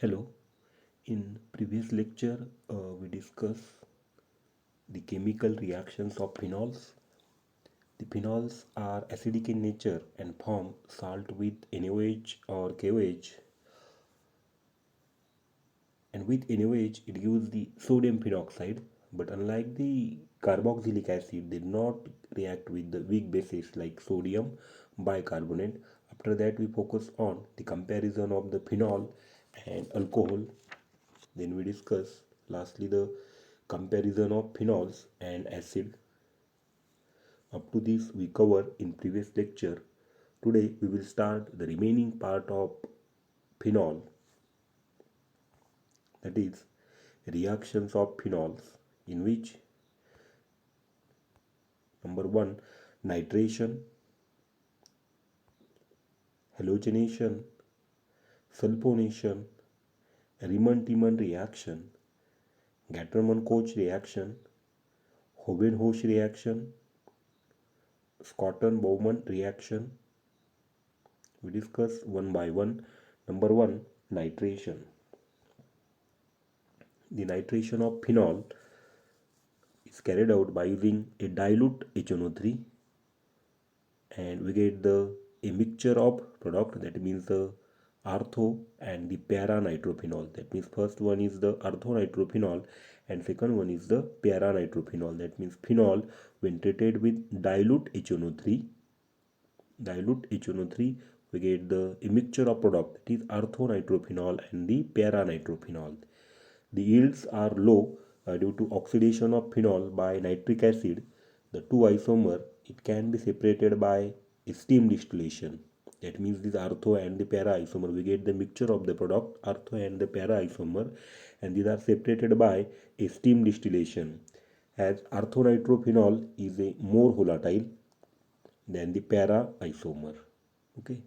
Hello, in previous lecture we discussed the chemical reactions of phenols. The phenols are acidic in nature and form salt with NaOH or KOH, and with NaOH it gives the sodium phenoxide, but unlike the carboxylic acid they do not react with the weak bases like sodium bicarbonate. After that we focus on the comparison of the phenol and alcohol. Then we discuss lastly the comparison of phenols and acid. Up to this we covered in previous lecture. Today we will start the remaining part of phenol, that is reactions of phenols, in which number 1, nitration, halogenation, sulfonation, Riemann-Tiemann reaction, Gattermann-Koch reaction, Hoben-Hosch reaction, Schotten-Bowman reaction. We discuss one by one. Number 1, nitration. The nitration of phenol is carried out by using a dilute HNO3, and we get a mixture of product, that means the ortho and the para nitrophenol. That means first one is the ortho nitrophenol and second one is the para nitrophenol. That means phenol when treated with dilute HNO3, we get a mixture of product, that is ortho nitrophenol and the para nitrophenol. The yields are low due to oxidation of phenol by nitric acid. The two isomer, it can be separated by steam distillation. That means this ortho and the para isomer, we get the mixture of the product ortho and the para isomer, and these are separated by a steam distillation, as orthonitrophenol is a more volatile than the para isomer. Okay,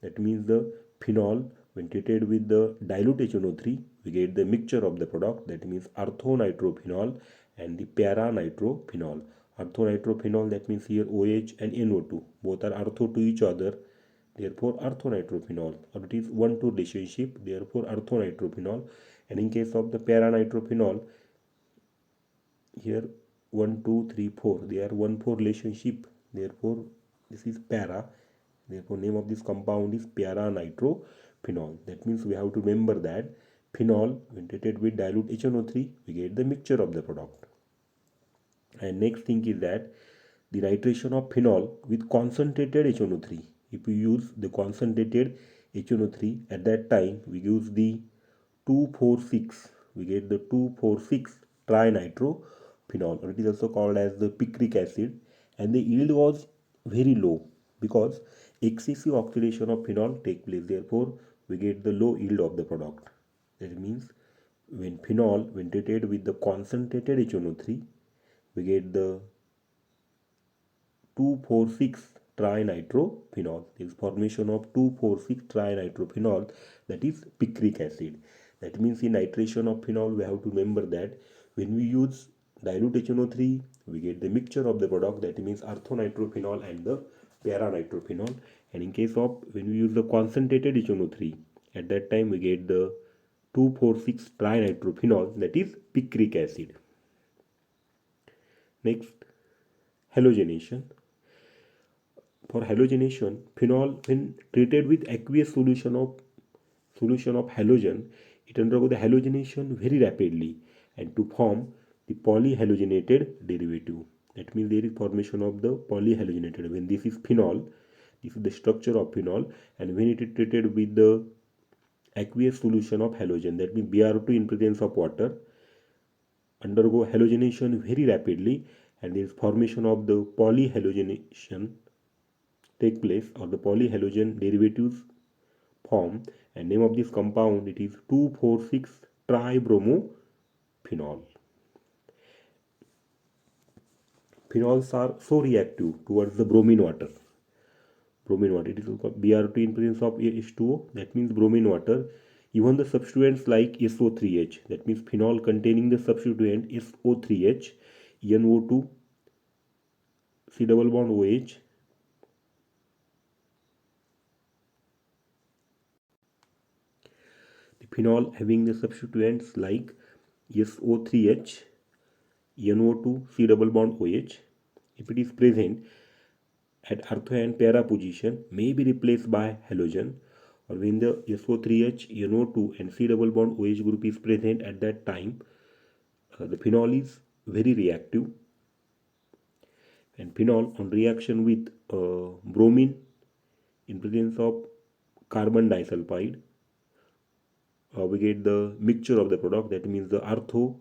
that means the phenol when treated with the dilute HNO3, we get the mixture of the product, that means orthonitrophenol and the para nitrophenol. Orthonitrophenol, that means here OH and NO2 both are ortho to each other, therefore orthonitrophenol, or it is 1-2 relationship, therefore orthonitrophenol. And in case of the para nitrophenol, here 1 2 3 4, they are 1-4 relationship, therefore this is para, therefore name of this compound is para nitrophenol. That means we have to remember that phenol when treated with dilute HNO3, we get the mixture of the product. And next thing is that the nitration of phenol with concentrated HNO3. If we use the concentrated HNO3, at that time we use the 2,4,6, we get the 2,4,6 trinitrophenol, or it is also called as the picric acid, and the yield was very low because excessive oxidation of phenol take place, therefore we get the low yield of the product. That means when phenol when treated with the concentrated HNO3, we get the 2,4,6 trinitrophenol. This formation of 2,4,6 trinitrophenol, that is picric acid. That means in nitration of phenol we have to remember that when we use dilute HNO3, we get the mixture of the product, that means orthonitrophenol and the para nitrophenol. And in case of when we use the concentrated HNO3, at that time we get the 2,4,6 trinitrophenol, that is picric acid. Next, halogenation. For halogenation, phenol when treated with aqueous solution of halogen, it undergoes the halogenation very rapidly and to form the polyhalogenated derivative. That means there is formation of the polyhalogenated. When this is phenol, this is the structure of phenol, and when it is treated with the aqueous solution of halogen, that means Br2 in presence of water, undergo halogenation very rapidly, and there is formation of the polyhalogenation take place, or the polyhalogen derivatives form, and name of this compound it is 2,4,6 tribromophenol. Phenols are so reactive towards the bromine water. It is called Br2 in presence of H2O, that means bromine water. Even the substituents like SO3H, that means phenol containing the substituent SO3H, NO2, C double bond OH, The phenol having the substituents like SO3H, NO2, C double bond OH, if it is present at ortho and para position, may be replaced by halogen, or when the SO3H, NO2 and C double bond OH group is present at that time, the phenol is very reactive, and phenol on reaction with bromine in presence of carbon disulfide, we get the mixture of the product, that means the ortho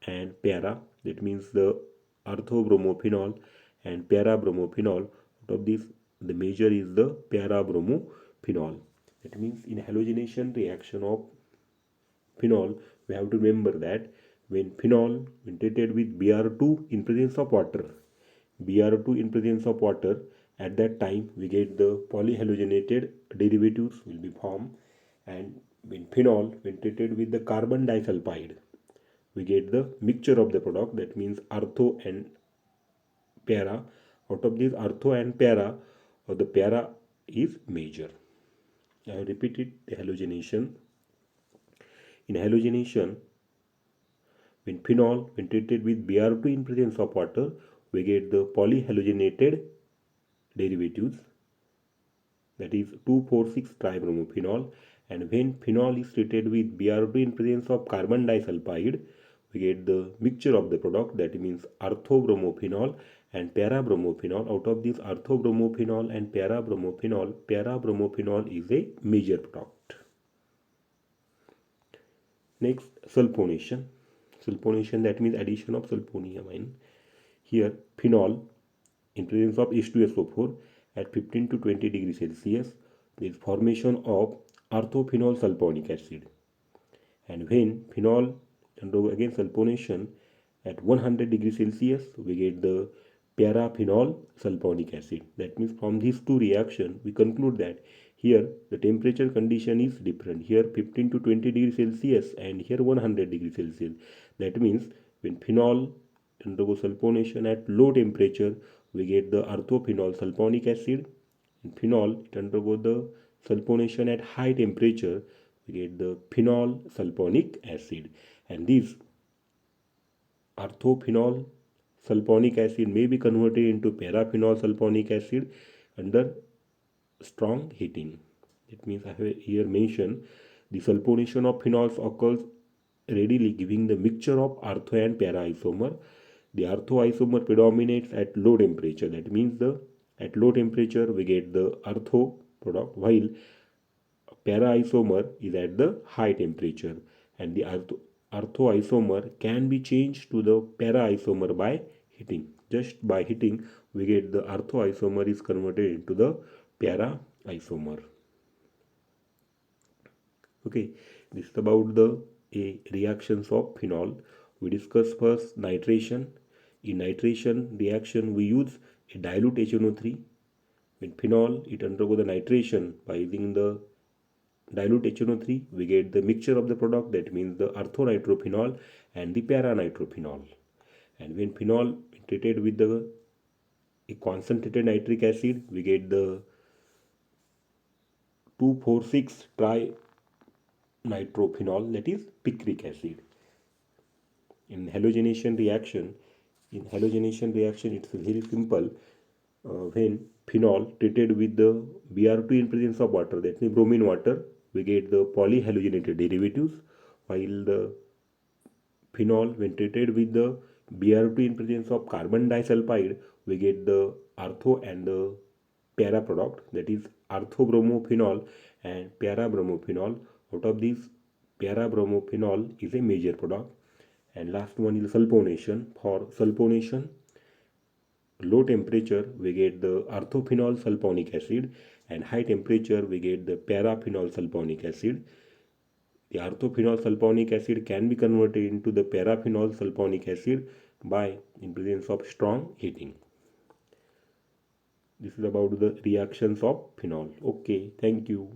and para, that means the ortho-bromophenol and para-bromophenol. Out of this, the major is the para-bromophenol. That means in halogenation reaction of phenol, we have to remember that when phenol when treated with Br2 in presence of water, Br2 in presence of water, at that time we get the polyhalogenated derivatives will be formed, and when phenol when treated with the carbon disulfide, we get the mixture of the product, that means ortho and para. Out of this ortho and para, or the para is major. I have repeated the halogenation. In halogenation, when phenol when treated with Br2 in presence of water, we get the polyhalogenated derivatives, that is 2,4,6-tribromophenol, and when phenol is treated with Br2 in presence of carbon disulfide, we get the mixture of the product, that means ortho-bromophenol and para-bromophenol. Out of this ortho-bromophenol and para-bromophenol is a major product. Next, sulfonation. Sulfonation, that means addition of sulfoniamine. Here, phenol in presence of H2SO4 at 15 to 20 degrees Celsius, there is formation of orthophenol sulfonic acid. And when phenol undergo again sulfonation at 100 degrees Celsius, we get the paraphenol sulfonic acid. That means from these two reactions, we conclude that here the temperature condition is different. Here 15 to 20 degrees Celsius and here 100 degrees Celsius. That means when phenol undergo sulfonation at low temperature, we get the orthophenol sulfonic acid. In phenol, it undergo the sulfonation at high temperature, we get the phenol sulfonic acid. And this orthophenol sulfonic acid may be converted into paraphenol sulfonic acid under strong heating. That means I have here mentioned the sulfonation of phenols occurs readily, giving the mixture of ortho and para isomer. The ortho isomer predominates at low temperature. That means at low temperature we get the ortho product, while para isomer is at the high temperature, and the ortho isomer can be changed to the para isomer by heating. Just by heating, we get the ortho isomer is converted into the para isomer. Okay, this is about the reactions of phenol. We discuss first nitration. In nitration reaction, we use a dilute HNO3. When phenol it undergo the nitration by using the dilute HNO3, we get the mixture of the product, that means the orthonitrophenol and the paranitrophenol. And when phenol treated with a concentrated nitric acid, we get the 2,4,6-trinitrophenol, that is picric acid. In halogenation reaction, it's very simple. When phenol treated with the Br2 in presence of water, that means bromine water, we get the polyhalogenated derivatives, while the phenol when treated with the Br2 in presence of carbon disulfide, we get the ortho and the para product, that is orthobromophenol and para-bromophenol. Out of this, para-bromophenol is a major product. And last one is sulfonation. For sulfonation, low temperature we get the orthophenol sulfonic acid, and high temperature we get the paraphenol sulfonic acid. The orthophenol sulfonic acid can be converted into the paraphenol sulfonic acid by in presence of strong heating. This is about the reactions of phenol. Okay, thank you.